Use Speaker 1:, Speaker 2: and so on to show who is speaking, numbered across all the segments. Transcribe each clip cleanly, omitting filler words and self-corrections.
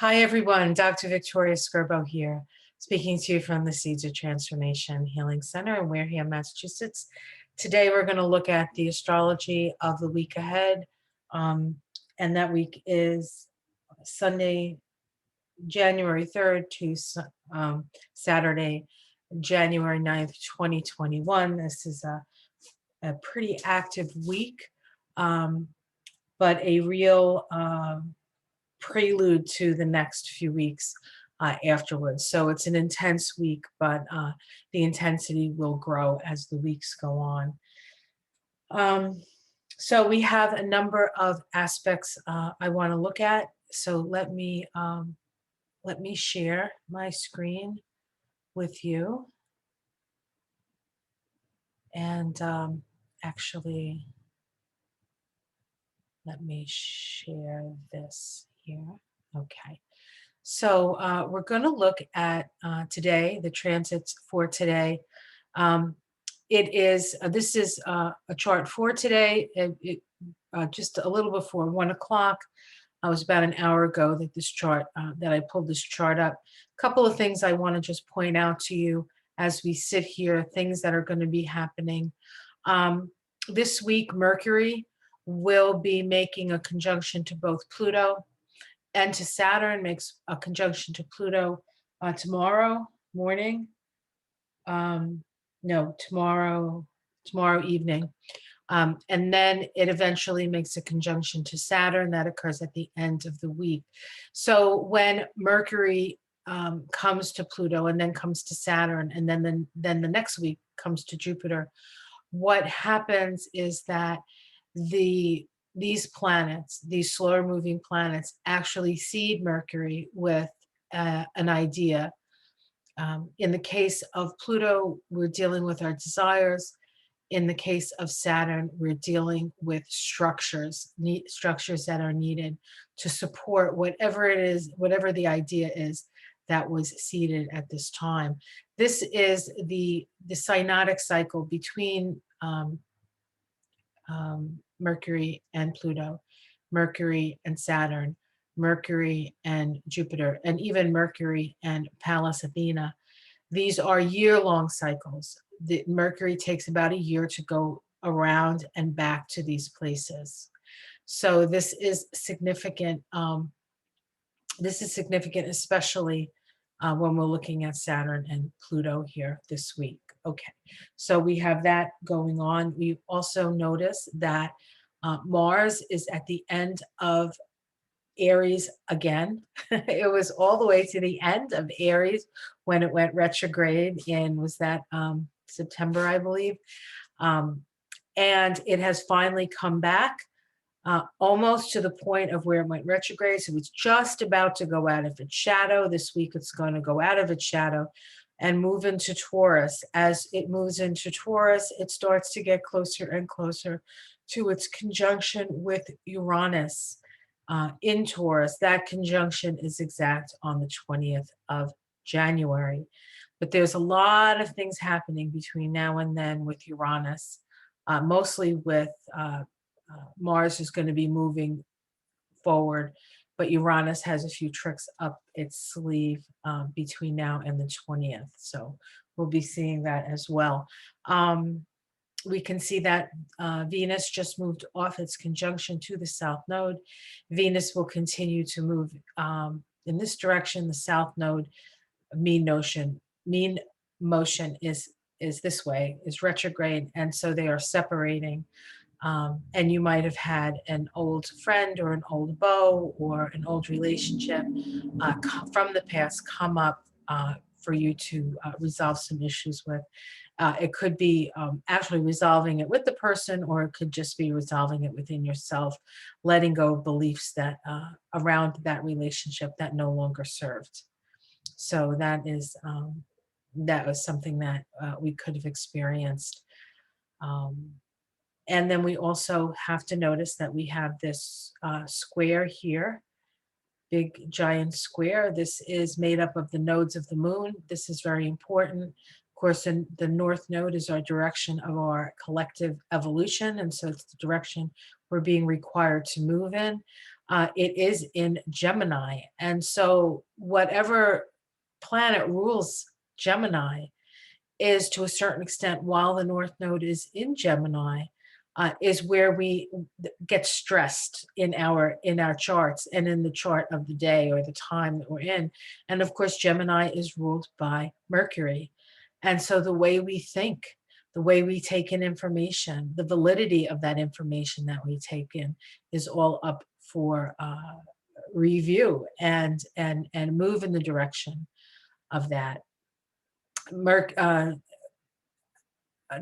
Speaker 1: Hi, everyone. Dr. Victoria Skirbo here, speaking to you from the Seeds of Transformation Healing Center in Wareham, Massachusetts. Today, we're going to look at the astrology of the week ahead. And that week is Sunday, January 3rd to Saturday, January 9th, 2021. This is a pretty active week, but a real prelude to the next few weeks afterwards. So it's an intense week, but the intensity will grow as the weeks go on. So we have a number of aspects I want to look at. So let me share my screen with you. And actually, let me share this here. Okay. So we're going to look at today, the transits for today. This is a chart for today. Just a little before 1 o'clock. It was about an hour ago that I pulled this chart up. A couple of things I want to just point out to you as we sit here, things that are going to be happening. This week, Mercury will be making a conjunction to both Pluto and to Saturn, makes a conjunction to Pluto tomorrow morning. No, tomorrow evening. And then it eventually makes a conjunction to Saturn that occurs at the end of the week. So when Mercury comes to Pluto and then comes to Saturn, and then the next week comes to Jupiter, what happens is that these planets, these slower moving planets, actually seed Mercury with an idea. In the case of Pluto, we're dealing with our desires. In the case of Saturn, we're dealing with structures that are needed to support whatever it is, whatever the idea is that was seeded at this time. This is the synodic cycle between Mercury and Pluto, Mercury and Saturn, Mercury and Jupiter, and even Mercury and Pallas Athena. These are year-long cycles. The Mercury takes about a year to go around and back to these places. So this is significant. Especially when we're looking at Saturn and Pluto here this week. Okay, so we have that going on. We also notice that Mars is at the end of Aries again. It was all the way to the end of Aries when it went retrograde was that September, I believe. And it has finally come back almost to the point of where it went retrograde. So it's just about to go out of its shadow. This week it's going to go out of its shadow and move into Taurus. As it moves into Taurus, it starts to get closer and closer to its conjunction with Uranus in Taurus. That conjunction is exact on the 20th of January. But there's a lot of things happening between now and then with Uranus, mostly with Mars is going to be moving forward, but Uranus has a few tricks up its sleeve between now and the 20th. So we'll be seeing that as well. We can see that Venus just moved off its conjunction to the South Node. Venus will continue to move in this direction. The South Node, mean motion is this way, is retrograde, and so they are separating. And you might have had an old friend or an old beau or an old relationship from the past come up for you to resolve some issues with. It could be actually resolving it with the person, or it could just be resolving it within yourself, letting go of beliefs that around that relationship that no longer served. So that was something that we could have experienced. And then we also have to notice that we have this square here, big giant square. This is made up of the nodes of the moon. This is very important. Of course, the north node is our direction of our collective evolution. And so it's the direction we're being required to move in. it is in Gemini. And so whatever planet rules Gemini is, to a certain extent, while the North Node is in Gemini, is where we get stressed in our charts and in the chart of the day or the time that we're in. And of course, Gemini is ruled by Mercury. And so the way we think, the way we take in information, the validity of that information that we take in is all up for review and move in the direction of that.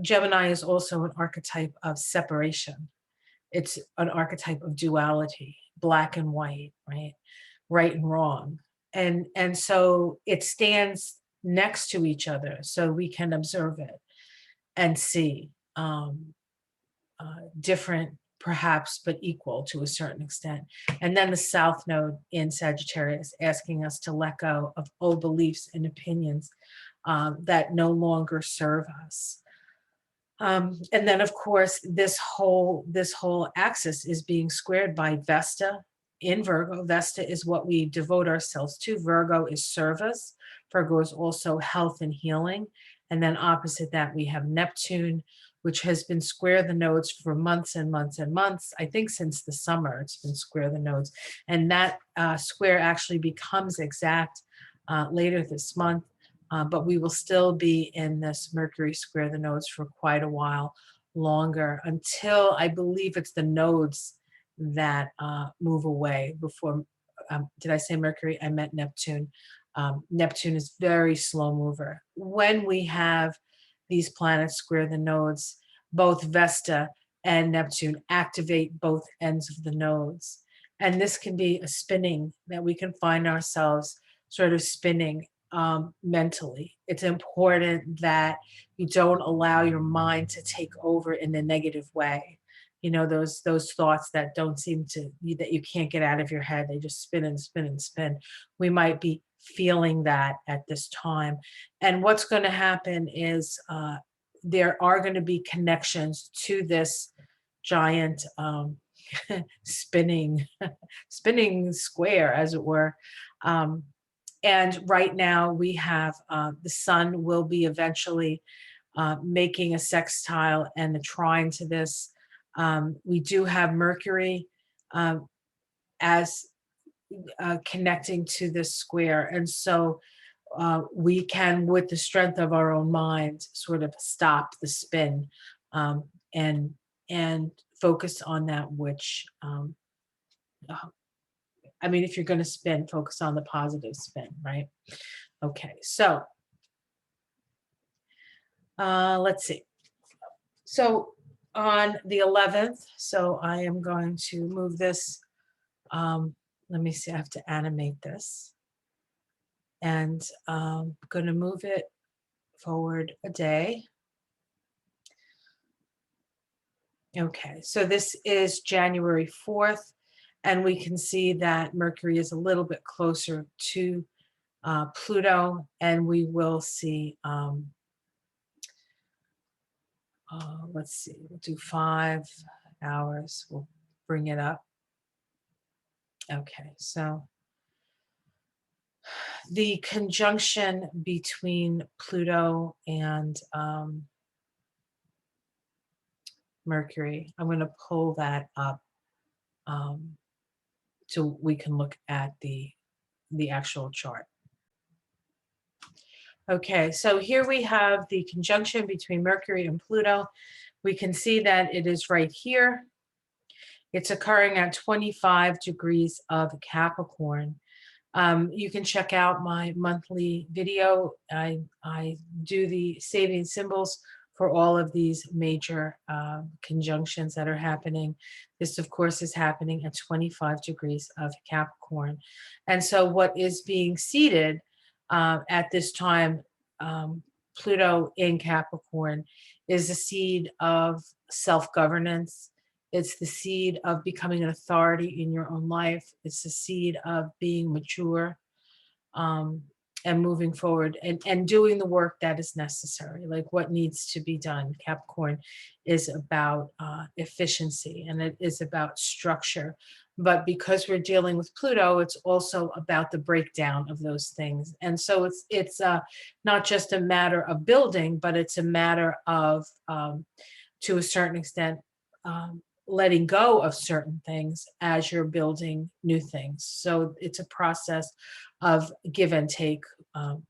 Speaker 1: Gemini is also an archetype of separation. It's an archetype of duality, black and white, right and wrong. And so it stands next to each other so we can observe it and see different perhaps, but equal to a certain extent. And then the South Node in Sagittarius asking us to let go of old beliefs and opinions that no longer serve us. And then, of course, this whole axis is being squared by Vesta in Virgo. Vesta is what we devote ourselves to. Virgo is service. Virgo is also health and healing. And then opposite that, we have Neptune, which has been square the nodes for months and months and months. I think since the summer, it's been square the nodes. And that square actually becomes exact later this month. But we will still be in this Mercury square the nodes for quite a while longer, until I believe it's the nodes that move away before. Did I say Mercury? I meant Neptune. Neptune is very slow mover. When we have these planets square the nodes, both Vesta and Neptune activate both ends of the nodes. And this can be a spinning that we can find ourselves sort of spinning mentally. It's important that you don't allow your mind to take over in a negative way. You know, those thoughts that don't seem to, that you can't get out of your head. They just spin and spin and spin. We might be feeling that at this time. And what's going to happen is there are going to be connections to this giant spinning square, as it were. And right now we have the sun will be eventually making a sextile and a trine to this. We do have Mercury as connecting to this square. And so we can, with the strength of our own mind, sort of stop the spin and focus on that which, I mean, if you're going to spin, focus on the positive spin, right? Okay, so let's see. So on the 11th, so I am going to move this. Let me see, I have to animate this. And I'm going to move it forward a day. Okay, so this is January 4th, and we can see that Mercury is a little bit closer to Pluto, and we will see, let's see, we'll do 5 hours. We'll bring it up. Okay, so the conjunction between Pluto and Mercury, I'm going to pull that up so we can look at the actual chart. Okay, so here we have the conjunction between Mercury and Pluto. We can see that it is right here. It's occurring at 25 degrees of Capricorn. You can check out my monthly video. I do the saving symbols for all of these major conjunctions that are happening. This, of course, is happening at 25 degrees of Capricorn. And so what is being seeded at this time, Pluto in Capricorn, is a seed of self-governance. It's the seed of becoming an authority in your own life. It's the seed of being mature and moving forward and doing the work that is necessary, like what needs to be done. Capricorn is about efficiency, and it is about structure. But because we're dealing with Pluto, it's also about the breakdown of those things. And so it's not just a matter of building, but it's a matter of, to a certain extent, letting go of certain things as you're building new things. So it's a process of give and take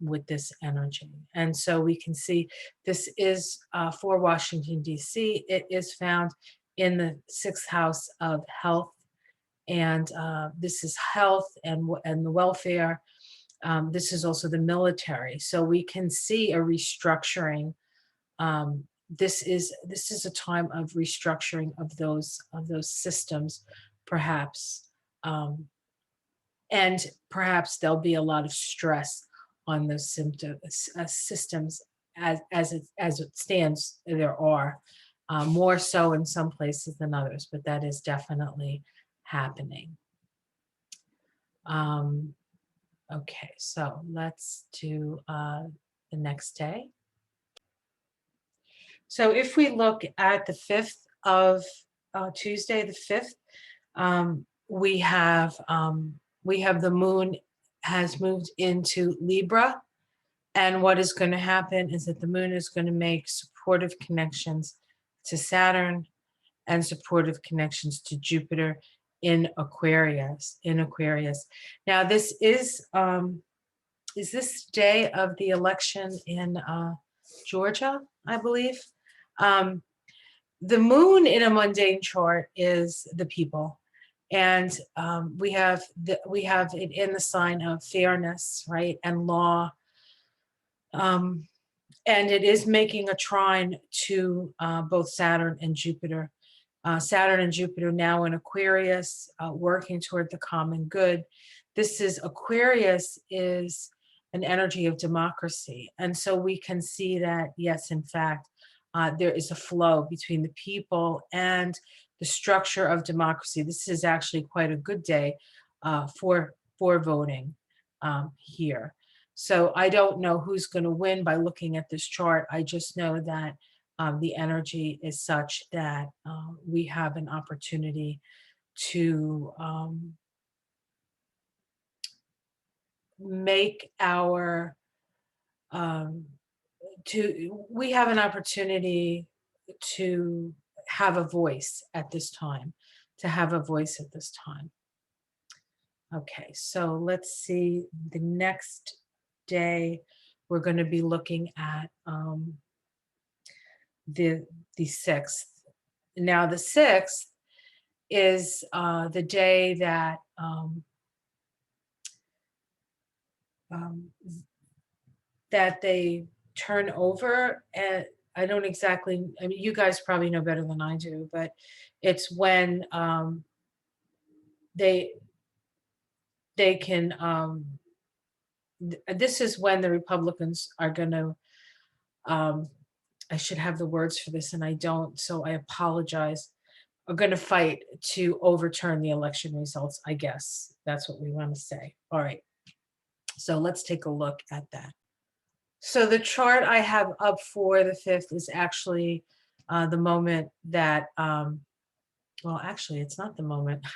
Speaker 1: with this energy. And so we can see this is for Washington, D.C. It is found in the 6th house of health. And this is health and the welfare. This is also the military. So we can see a restructuring. This is a time of restructuring of those systems, perhaps, and perhaps there'll be a lot of stress on those systems as it stands. There are more so in some places than others, but that is definitely happening. Okay, so let's do the next day. So if we look at the 5th of Tuesday, the 5th, we have the moon has moved into Libra. And what is going to happen is that the moon is going to make supportive connections to Saturn and supportive connections to Jupiter in Aquarius. Now, this is this day of the election in Georgia, I believe. The moon in a mundane chart is the people, and we have it in the sign of fairness, right, and law. And it is making a trine to both Saturn and Jupiter. Saturn and Jupiter now in Aquarius, working toward the common good. Aquarius is an energy of democracy. And so we can see that, yes, in fact, there is a flow between the people and the structure of democracy. This is actually quite a good day for voting here. So I don't know who's going to win by looking at this chart. I just know that the energy is such that we have an opportunity to make our we have an opportunity to have a voice at this time, Okay, so let's see, the next day we're going to be looking at the 6th. Now the 6th is the day that that they turn over. And I don't exactly, I mean, you guys probably know better than I do, but it's when they can, this is when the Republicans are going to, I should have the words for this and I don't, so I apologize, are going to fight to overturn the election results, I guess. That's what we want to say. All right. So let's take a look at that. So the chart I have up for the 5th is actually the moment that, well, actually, it's not the moment.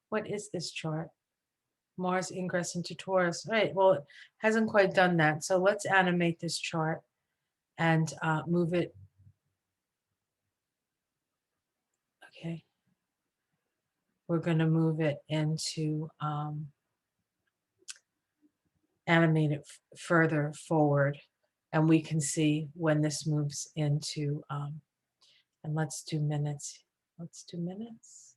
Speaker 1: What is this chart? Mars ingress into Taurus. All right, well, it hasn't quite done that. So let's animate this chart and move it. Okay. We're going to move it into, animate it further forward. And we can see when this moves into, and let's do minutes. Let's do minutes.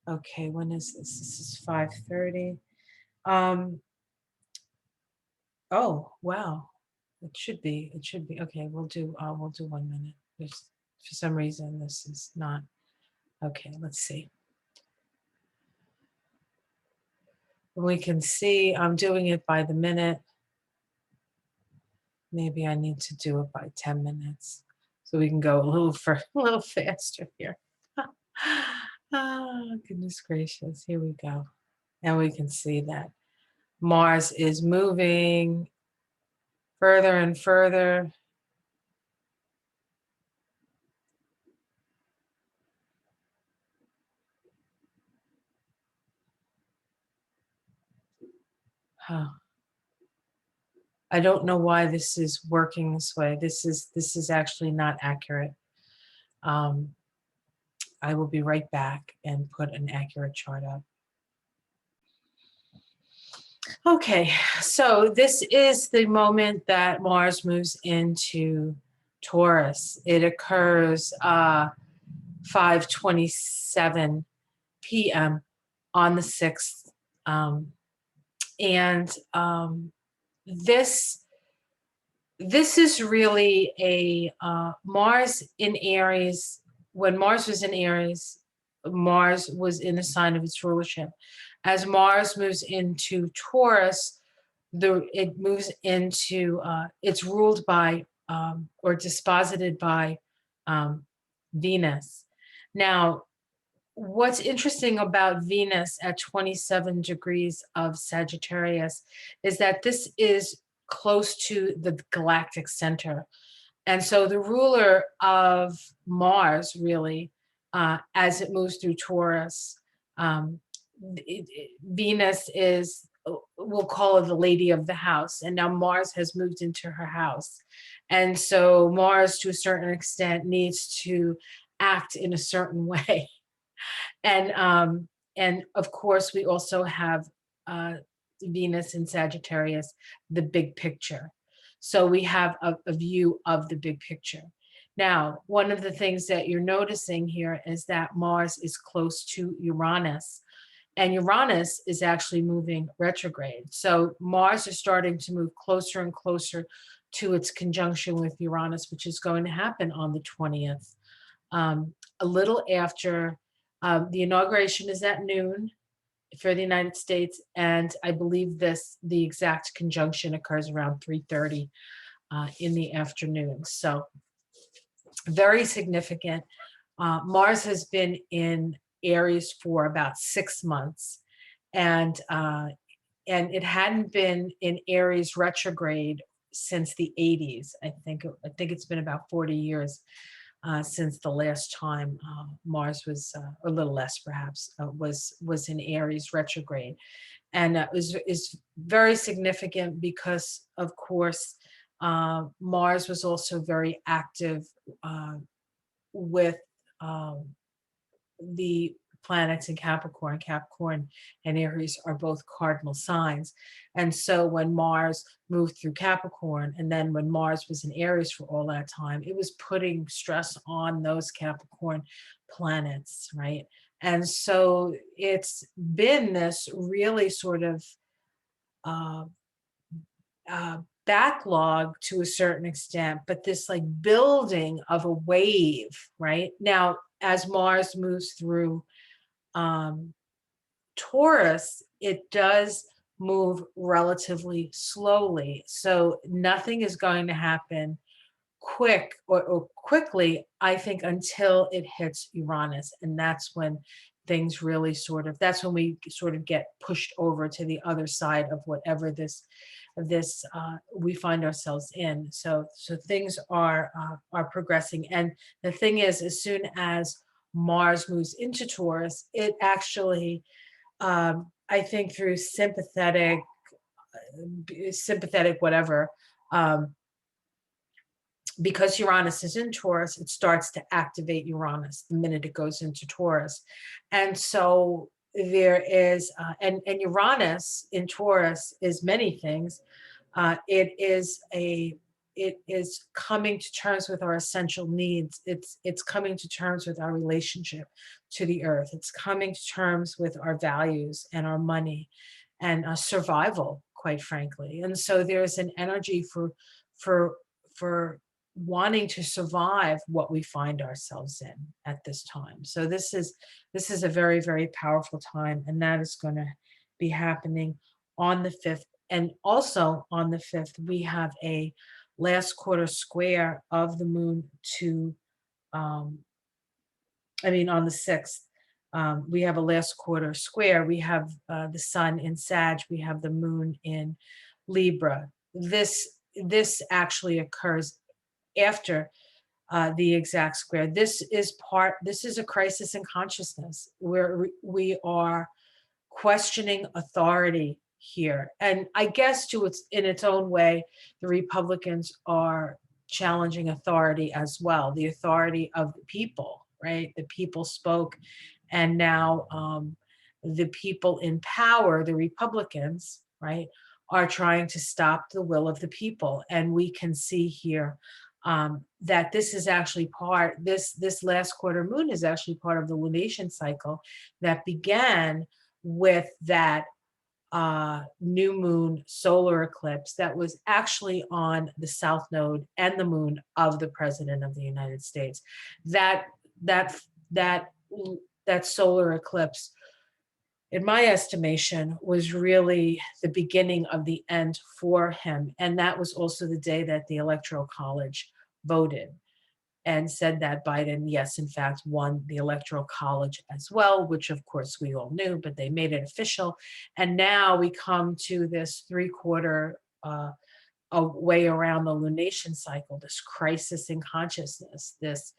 Speaker 1: Okay, when is this? This is 5:30. Oh, wow. It should be. Okay, we'll do 1 minute. There's, for some reason, this is not. Okay, let's see. We can see I'm doing it by the minute. Maybe I need to do it by 10 minutes so we can go a little faster here. Oh, goodness gracious. Here we go. And we can see that Mars is moving further and further. I don't know why this is working this way. This is actually not accurate. I will be right back and put an accurate chart up. Okay, so this is the moment that Mars moves into Taurus. It occurs 5:27 p.m. on the 6th. And this is really a Mars in Aries. When Mars was in Aries, Mars was in the sign of its rulership. As Mars moves into Taurus, it moves into it's ruled by or disposited by Venus. Now, what's interesting about Venus at 27 degrees of Sagittarius is that this is close to the galactic center. And so the ruler of Mars, really, as it moves through Taurus, um, Venus is, we'll call her the lady of the house. And now Mars has moved into her house. And so Mars, to a certain extent, needs to act in a certain way. And of course, we also have Venus in Sagittarius, the big picture. So we have a view of the big picture. Now, one of the things that you're noticing here is that Mars is close to Uranus, and Uranus is actually moving retrograde. So Mars is starting to move closer and closer to its conjunction with Uranus, which is going to happen on the 20th, a little after. The inauguration is at noon for the United States, and I believe the exact conjunction occurs around 3:30 in the afternoon. So very significant. Mars has been in Aries for about 6 months, and it hadn't been in Aries retrograde since the 80s. I think it's been about 40 years. Since the last time Mars was, a little less perhaps, was in Aries retrograde. And is very significant because, of course, Mars was also very active with the planets in Capricorn. Capricorn and Aries are both cardinal signs. And so when Mars moved through Capricorn, and then when Mars was in Aries for all that time, it was putting stress on those Capricorn planets, right? And so it's been this really sort of backlog to a certain extent, but this like building of a wave, right? Now, as Mars moves through Taurus, it does move relatively slowly. So nothing is going to happen quick or quickly, I think, until it hits Uranus. And that's when things really that's when we sort of get pushed over to the other side of whatever this we find ourselves in. So things are progressing. And the thing is, as soon as Mars moves into Taurus, it actually, I think, through sympathetic whatever, because Uranus is in Taurus, it starts to activate Uranus the minute it goes into Taurus. And so there is, and Uranus in Taurus is many things. It is coming to terms with our essential needs. It's coming to terms with our relationship to the earth. It's coming to terms with our values and our money and survival, quite frankly. And so there's an energy for wanting to survive what we find ourselves in at this time. So this is a very, very powerful time, and that is going to be happening on the 5th. And also on the 5th, we have a last quarter square of the moon to, on the 6th, we have a last quarter square. We have the sun in Sag, we have the moon in Libra. This actually occurs after the exact square. This is a crisis in consciousness where we are questioning authority here. And I guess in its own way, the Republicans are challenging authority as well, the authority of the people, right? The people spoke, and now the people in power, the Republicans, right, are trying to stop the will of the people. And we can see here that this is actually this last quarter moon is actually part of the lunation cycle that began with that new moon solar eclipse that was actually on the south node and the moon of the President of the United States. That that that that solar eclipse, in my estimation, was really the beginning of the end for him. And that was also the day that the Electoral College voted and said that Biden, yes, in fact, won the Electoral College as well, which of course we all knew, but they made it official. And now we come to this 3/4 a way around the lunation cycle, this crisis in consciousness, this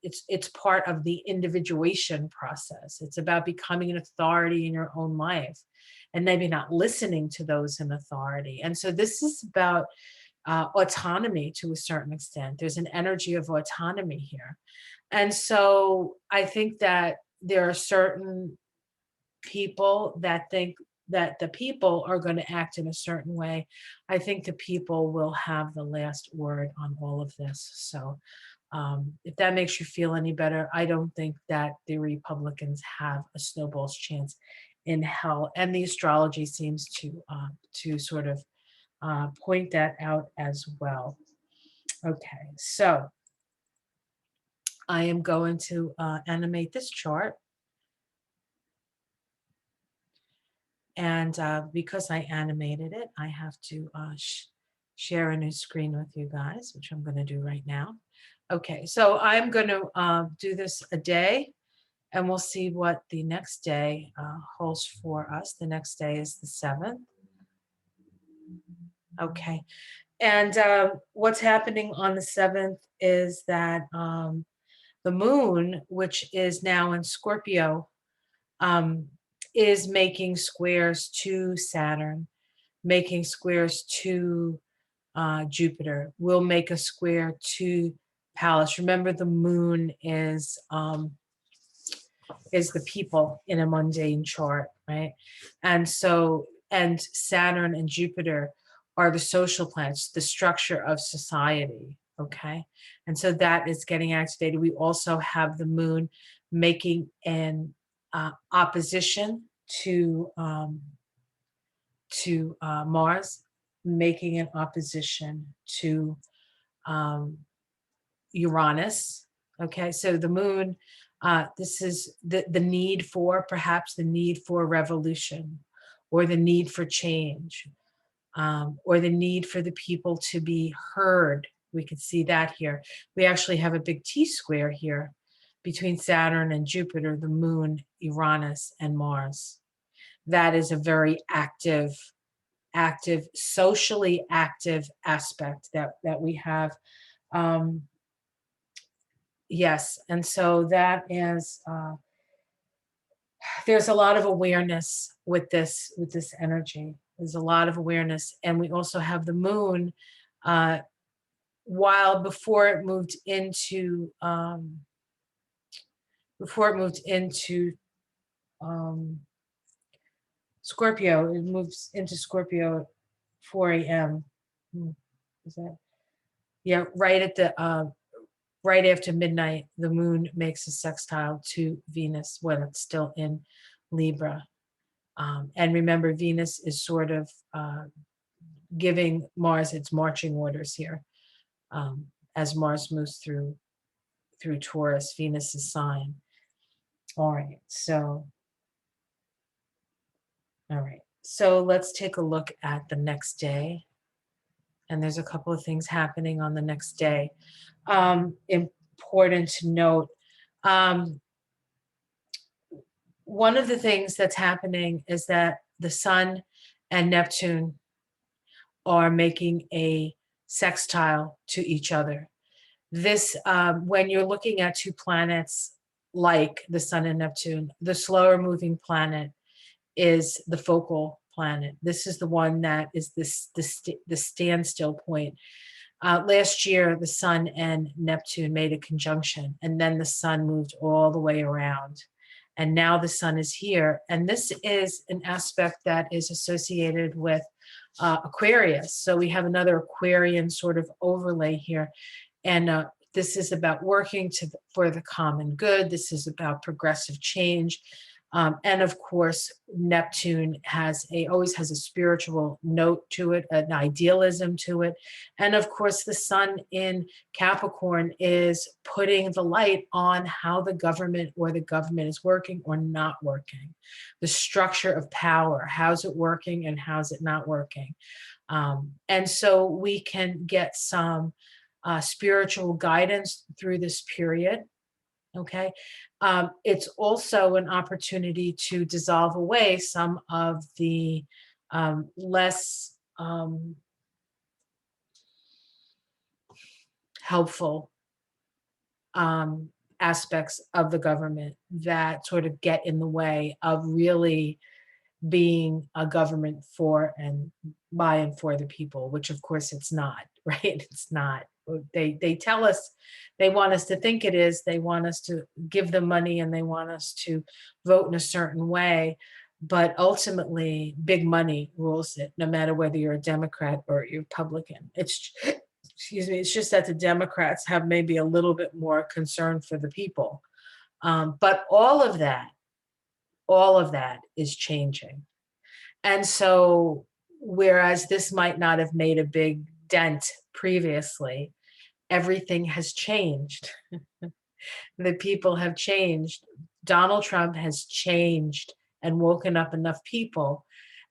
Speaker 1: it's part of the individuation process. It's about becoming an authority in your own life and maybe not listening to those in authority. And so this is about autonomy to a certain extent. There's an energy of autonomy here. And so I think that there are certain people that think that the people are going to act in a certain way. I think the people will have the last word on all of this. So if that makes you feel any better, I don't think that the Republicans have a snowball's chance in hell. And the astrology seems to sort of point that out as well. Okay, so I am going to animate this chart. And because I animated it, I have to share a new screen with you guys, which I'm going to do right now. Okay, so I'm going to do this a day, and we'll see what the next day holds for us. The next day is the 7th. Okay, and what's happening on the 7th is that the moon, which is now in Scorpio, is making squares to Saturn, making squares to Jupiter, will make a square to Pallas. Remember, the moon is the people in a mundane chart, right? And so, and Saturn and Jupiter are the social planets, the structure of society, okay? And so that is getting activated. We also have the moon making an opposition to Mars, making an opposition to Uranus. Okay, so the moon, this is the need for, perhaps the need for revolution, or the need for change, or the need for the people to be heard. We could see that here. We actually have a big T square here between Saturn and Jupiter, the moon, Uranus, and Mars. That is a very active, socially active aspect that we have. Yes, and so that is, there's a lot of awareness with this energy. There's a lot of awareness, and we also have the moon. While before it moved into Scorpio, it moves into Scorpio at 4 a.m. Is that? Yeah, right at the right after midnight, the moon makes a sextile to Venus when it's still in Libra. And remember, Venus is sort of giving Mars its marching orders here. As Mars moves through Taurus, Venus's sign. All right, so let's take a look at the next day. And there's a couple of things happening on the next day. Important to note. One of the things that's happening is that the Sun and Neptune are making a sextile to each other. This, when you're looking at two planets like the Sun and Neptune, the slower moving planet is the focal planet. This is the one that is the standstill point. Last year, the sun and Neptune made a conjunction, and then the sun moved all the way around. And now the sun is here. And this is an aspect that is associated with Aquarius. So we have another Aquarian sort of overlay here. And this is about working for the common good. This is about progressive change. And of course, Neptune always has a spiritual note to it, an idealism to it. And of course, the sun in Capricorn is putting the light on how the government is working or not working. The structure of power, how's it working and how's it not working? And so we can get some spiritual guidance through this period. Okay. It's also an opportunity to dissolve away some of the less helpful aspects of the government that sort of get in the way of really being a government for and by and for the people, which of course it's not, right? It's not. They tell us, they want us to think it is, they want us to give them money and they want us to vote in a certain way. But ultimately, big money rules it, no matter whether you're a Democrat or a Republican. It's just that the Democrats have maybe a little bit more concern for the people. But all of that is changing. And so, whereas this might not have made a big dent previously, everything has changed. The people have changed. Donald Trump has changed and woken up enough people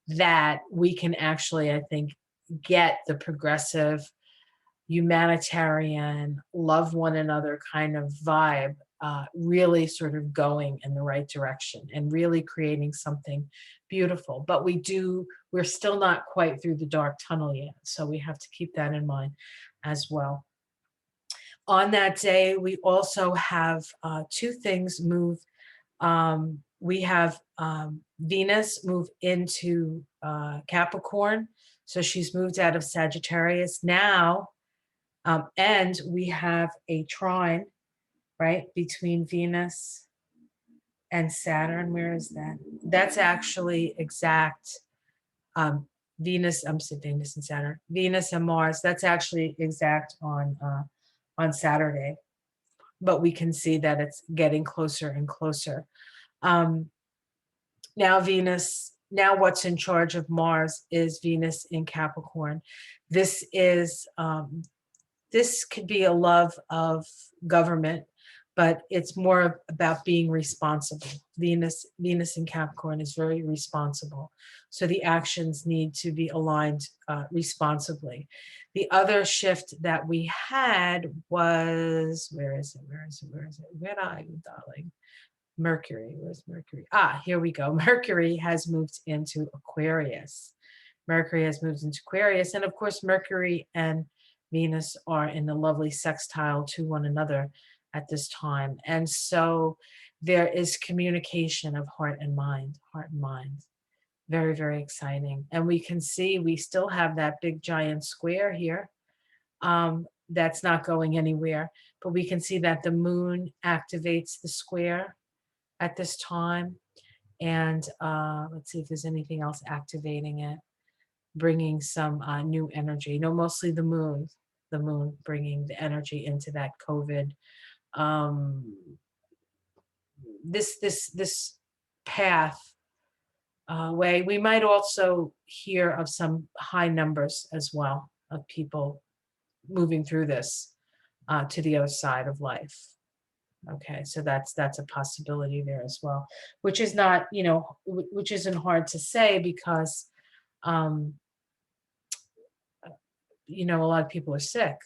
Speaker 1: that we can actually, I think, get the progressive, humanitarian, love one another kind of vibe really sort of going in the right direction and really creating something beautiful. But we're still not quite through the dark tunnel yet. So we have to keep that in mind as well. On that day, we also have two things move. We have Venus move into Capricorn. So she's moved out of Sagittarius now. And we have a trine, right, between Venus and Saturn. Where is that? That's actually exact. Venus and Saturn. Venus and Mars. That's actually exact on Saturday. But we can see that it's getting closer and closer. Now what's in charge of Mars is Venus in Capricorn. This could be a love of government, but it's more about being responsible. Venus in Capricorn is very responsible. So the actions need to be aligned responsibly. The other shift that we had was, where is it? Where are you, darling? Mercury, where's Mercury? Here we go. Mercury has moved into Aquarius. And of course, Mercury and Venus are in the lovely sextile to one another at this time. And so there is communication of heart and mind. Very, very exciting. And we can see we still have that big giant square here. That's not going anywhere, but we can see that the moon activates the square at this time. And let's see if there's anything else activating it, bringing some new energy. No, mostly the moon bringing the energy into that COVID. This path way. We might also hear of some high numbers as well of people moving through this to the other side of life. Okay, so that's a possibility there as well, which is not, which isn't hard to say because, a lot of people are sick.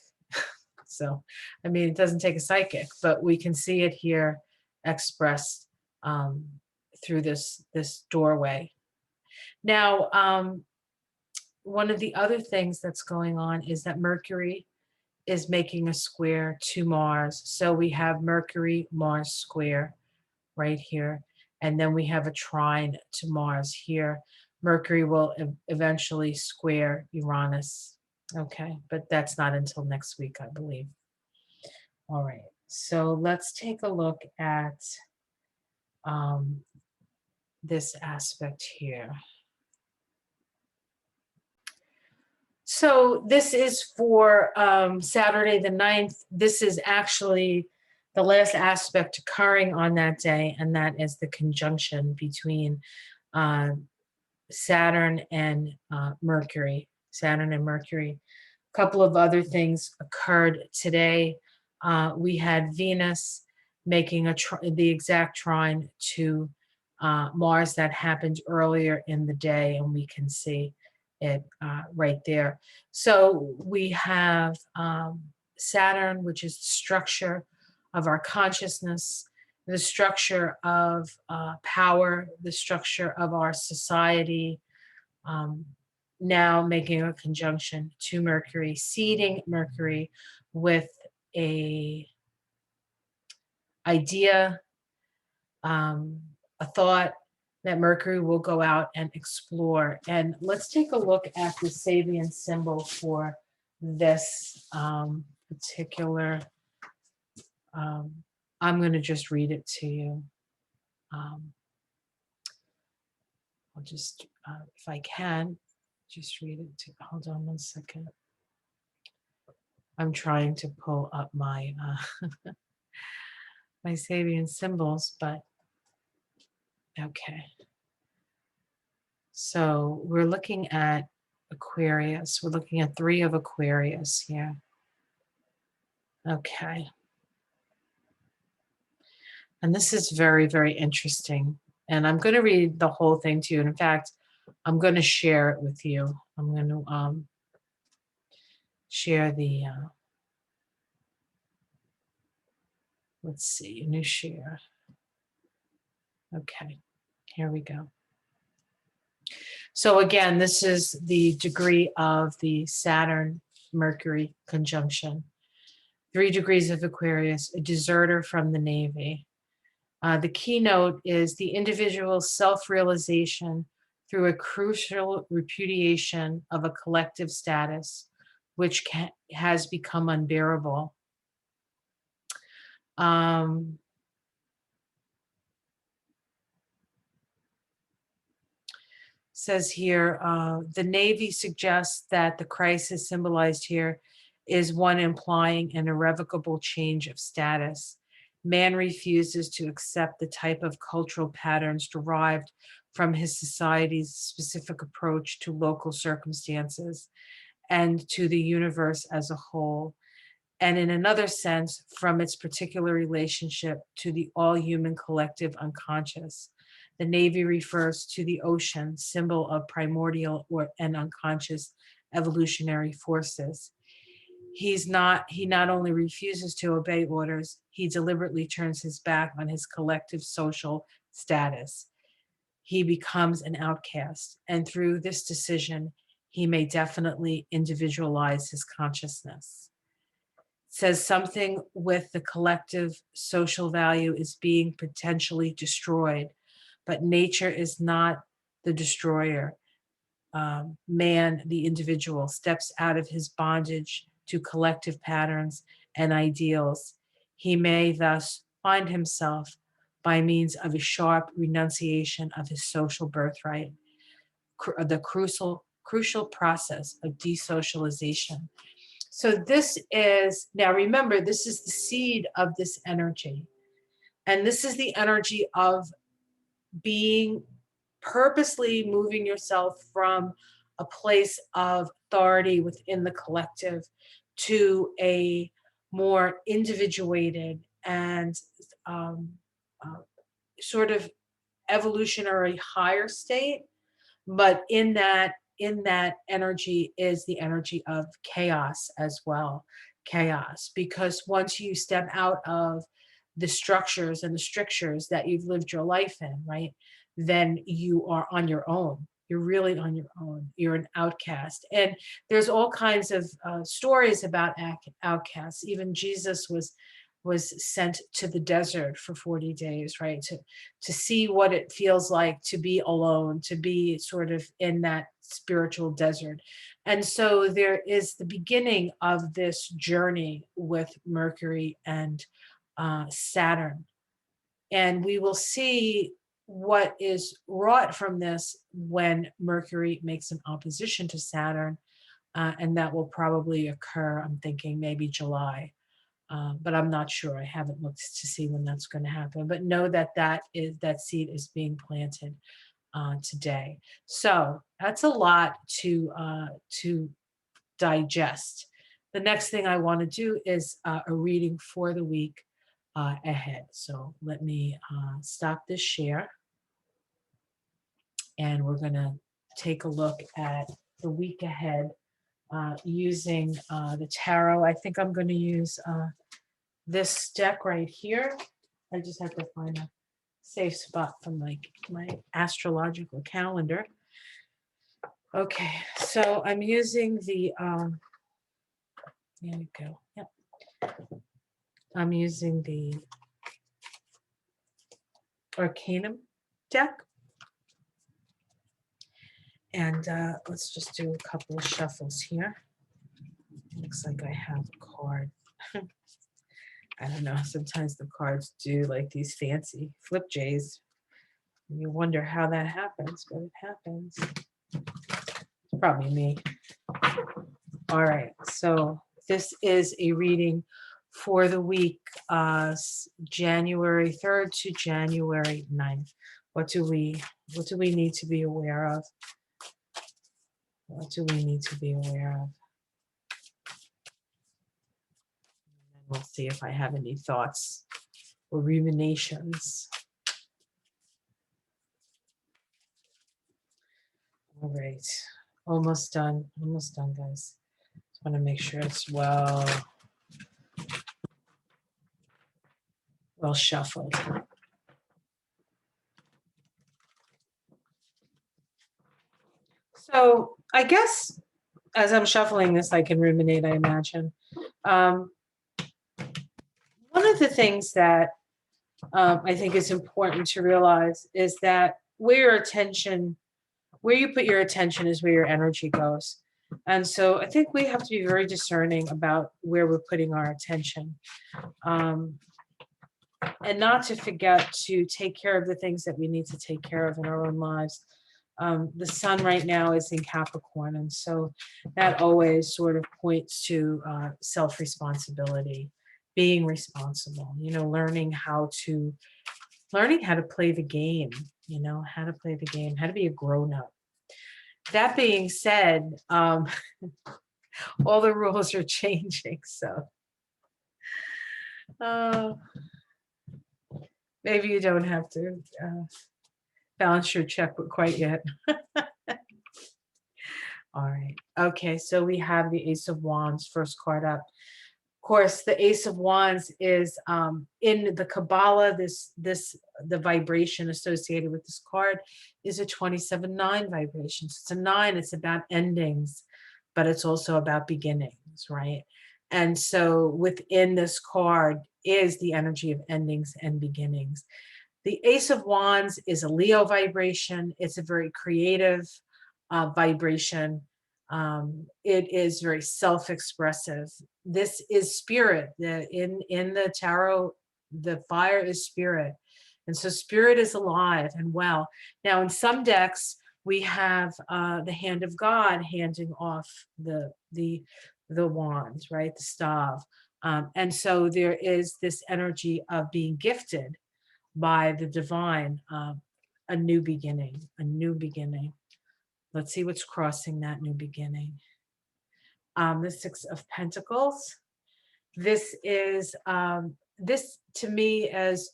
Speaker 1: So, I mean, it doesn't take a psychic, but we can see it here expressed through this doorway. Now, one of the other things that's going on is that Mercury is making a square to Mars. So we have Mercury-Mars square right here. And then we have a trine to Mars here. Mercury will eventually square Uranus. Okay, but that's not until next week, I believe. All right, so let's take a look at this aspect here. So this is for Saturday the 9th. This is actually the last aspect occurring on that day, and that is the conjunction between Saturn and Mercury. Saturn and Mercury. A couple of other things occurred today. We had Venus making the exact trine to Mars that happened earlier in the day, and we can see it right there. So we have Saturn, which is the structure of our consciousness, the structure of power, the structure of our society, now making a conjunction to Mercury, seeding Mercury with a idea, a thought that Mercury will go out and explore. And let's take a look at the Sabian symbol for this particular, I'm going to just read it to you. I'll just, if I can, just read it to, hold on one second. I'm trying to pull up my my Sabian symbols, but okay. So we're looking at Aquarius. We're looking at 3 of Aquarius here. Okay. And this is very, very interesting. And I'm going to read the whole thing to you. And in fact, I'm going to share it with you. I'm going to share the, let's see, new share. Okay, here we go. So again, this is the degree of the Saturn-Mercury conjunction. 3 degrees of Aquarius, a deserter from the Navy. The keynote is the individual's self-realization through a crucial repudiation of a collective status, which has become unbearable. Says here, the Navy suggests that the crisis symbolized here is one implying an irrevocable change of status. Man refuses to accept the type of cultural patterns derived from his society's specific approach to local circumstances and to the universe as a whole, and in another sense, from its particular relationship to the all-human collective unconscious. The Navy refers to the ocean, symbol of primordial and unconscious evolutionary forces. He not only refuses to obey orders, he deliberately turns his back on his collective social status. He becomes an outcast, and through this decision, he may definitely individualize his consciousness. It says something with the collective social value is being potentially destroyed, but nature is not the destroyer. Man, the individual, steps out of his bondage to collective patterns and ideals. He may thus find himself by means of a sharp renunciation of his social birthright, the crucial process of desocialization. So this is, now remember, this is the seed of this energy. And this is the energy of being purposely moving yourself from a place of authority within the collective to a more individuated and sort of evolutionary higher state. But in that energy is the energy of chaos as well. Chaos, because once you step out of the structures and the strictures that you've lived your life in, right, then you are on your own. You're really on your own. You're an outcast. And there's all kinds of stories about outcasts. Even Jesus was was sent to the desert for 40 days, right? To see what it feels like to be alone, to be sort of in that spiritual desert. And so there is the beginning of this journey with Mercury and Saturn. And we will see what is wrought from this when Mercury makes an opposition to Saturn. And that will probably occur, I'm thinking maybe July. But I'm not sure. I haven't looked to see when that's going to happen. But know that that seed is being planted today. So that's a lot to digest. The next thing I want to do is a reading for the week ahead. So let me stop this share, and we're going to take a look at the week ahead using the tarot. I think I'm going to use this deck right here. I just have to find a safe spot from my astrological calendar. Okay, so I'm using the there we go. Yep. I'm using the Arcanum deck. And let's just do a couple of shuffles here. Looks like I have a card. I don't know, sometimes the cards do like these fancy flip J's. And you wonder how that happens, but it happens. It's probably me. All right, so this is a reading for the week January 3rd to January 9th. What do we need to be aware of? What do we need to be aware of? We'll see if I have any thoughts or ruminations. All right, almost done, guys. Just want to make sure it's well shuffled. So I guess as I'm shuffling this, I can ruminate, I imagine. One of the things that I think is important to realize is that where you put your attention is where your energy goes. And so I think we have to be very discerning about where we're putting our attention. And not to forget to take care of the things that we need to take care of in our own lives. The sun right now is in Capricorn, and so that always sort of points to self-responsibility, being responsible, learning how to play the game, how to play the game, how to be a grown-up. That being said, all the rules are changing, so maybe you don't have to balance your checkbook quite yet. All right. Okay, so we have the Ace of Wands, first card up. Of course, the Ace of Wands is in the Kabbalah, the vibration associated with this card is a 27-9 vibration. So it's a 9, it's about endings, but it's also about beginnings, right? And so within this card is the energy of endings and beginnings. The Ace of Wands is a Leo vibration. It's a very creative vibration. It is very self-expressive. This is spirit. In the tarot, the fire is spirit. And so spirit is alive and well. Now, in some decks, we have the hand of God handing off the wand, right? The staff. And so there is this energy of being gifted by the divine, a new beginning, a new beginning. Let's see what's crossing that new beginning. The Six of Pentacles. This is, this to me as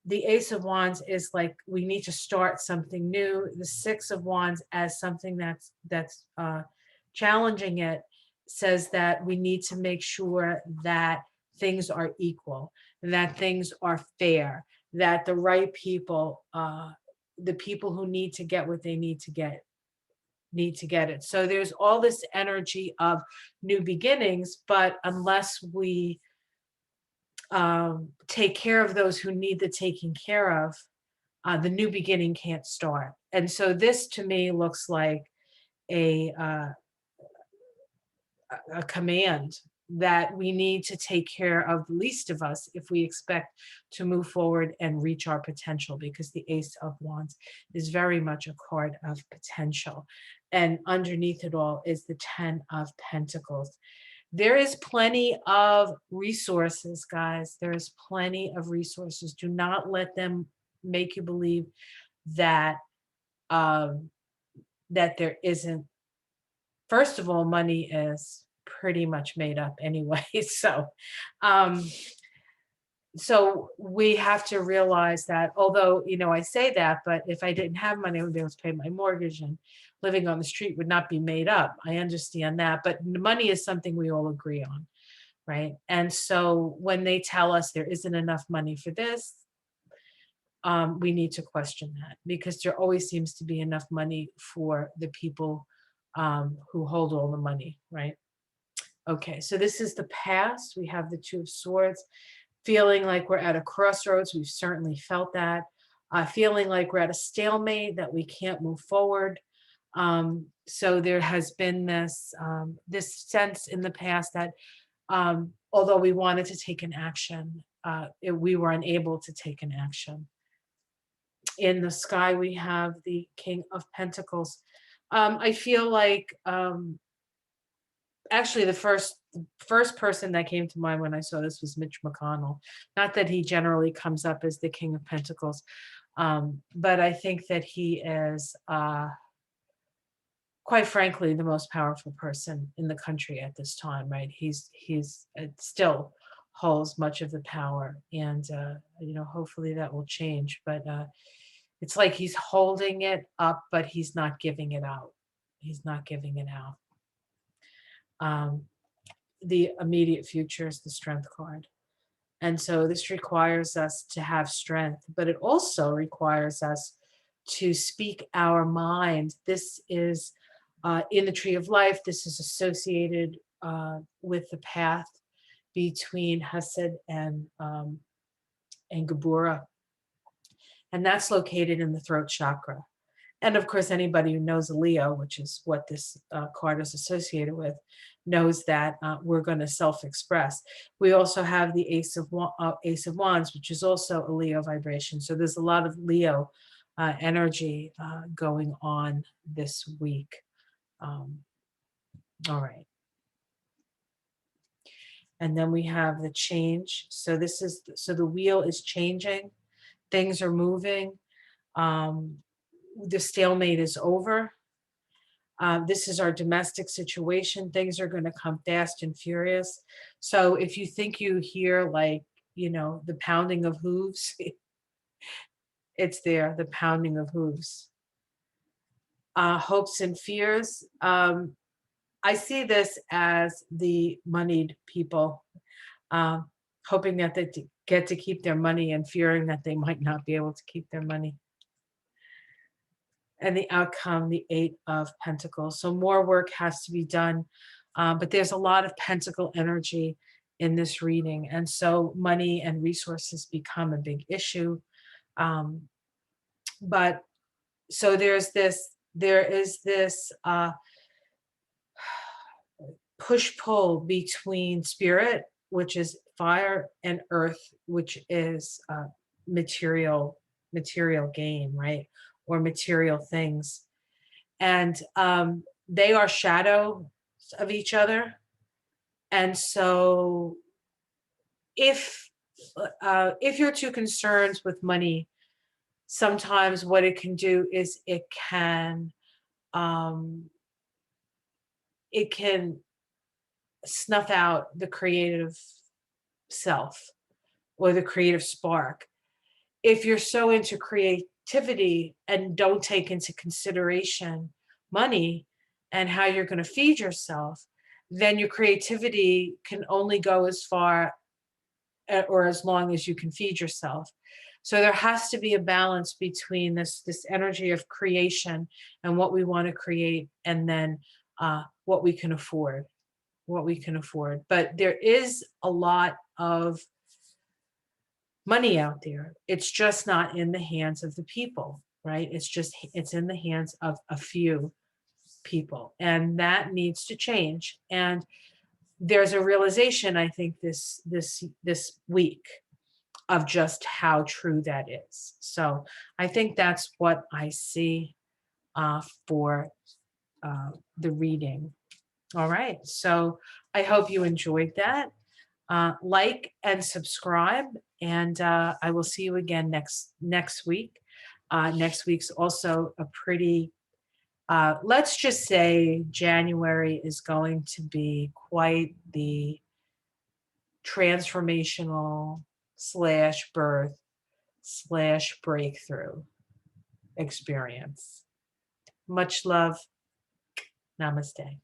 Speaker 1: the Ace of Wands is like, we need to start something new. The Six of Wands as something that's challenging it says that we need to make sure that things are equal, that things are fair, that the right people, the people who need to get what they need to get it. So there's all this energy of new beginnings, but unless we take care of those who need the taking care of, the new beginning can't start. And so this to me looks like a uh, a command that we need to take care of the least of us if we expect to move forward and reach our potential, because the Ace of Wands is very much a card of potential. And underneath it all is the Ten of Pentacles. There is plenty of resources, guys. There is plenty of resources. Do not let them make you believe that um, that there isn't. First of all, money is pretty much made up anyway. Um, so we have to realize that, although, I say that, but if I didn't have money, I would be able to pay my mortgage, and living on the street would not be made up. I understand that, but money is something we all agree on, right? And so when they tell us there isn't enough money for this, we need to question that, because there always seems to be enough money for the people who hold all the money, right? Okay, so this is the past. We have the Two of Swords, feeling like we're at a crossroads. We've certainly felt that. Feeling like we're at a stalemate, that we can't move forward. So there has been this sense in the past that although we wanted to take an action, we were unable to take an action. In the sky, we have the King of Pentacles. I feel like actually the first person that came to mind when I saw this was Mitch McConnell. Not that he generally comes up as the King of Pentacles, but I think that he is, quite frankly, the most powerful person in the country at this time. Right? He's still holds much of the power, and hopefully that will change. But it's like he's holding it up, but he's not giving it out. He's not giving it out. The immediate future is the Strength card. And so this requires us to have strength, but it also requires us to speak our mind. This is in the Tree of Life. This is associated with the path between Hesed and Gebura. And that's located in the throat chakra. And of course, anybody who knows a Leo, which is what this card is associated with, knows that we're going to self-express. We also have the Ace of Wands, which is also a Leo vibration. So there's a lot of Leo energy going on this week. All right. And then we have the change. So the wheel is changing. Things are moving. The stalemate is over. This is our domestic situation. Things are going to come fast and furious. So if you think you hear the pounding of hooves, it's there, the pounding of hooves. Hopes and fears. I see this as the moneyed people hoping that they get to keep their money and fearing that they might not be able to keep their money. And the outcome, the Eight of Pentacles. So more work has to be done, but there's a lot of pentacle energy in this reading. And so money and resources become a big issue. But so there is this push-pull between spirit, which is fire, and earth, which is material gain, right? Or material things. And they are shadows of each other. And so if you're too concerned with money, sometimes what it can do is it can snuff out the creative self or the creative spark. If you're so into creativity and don't take into consideration money and how you're going to feed yourself, then your creativity can only go as far or as long as you can feed yourself. So there has to be a balance between this energy of creation and what we want to create, and then what we can afford. But there is a lot of money out there. It's just not in the hands of the people, right? It's in the hands of a few people, and that needs to change. And there's a realization, I think, this week of just how true that is. So I think that's what I see for the reading. All right. So I hope you enjoyed that. Like and subscribe, and I will see you again next week. Next week's also a pretty, let's just say January is going to be quite the transformational / birth / breakthrough experience. Much love. Namaste.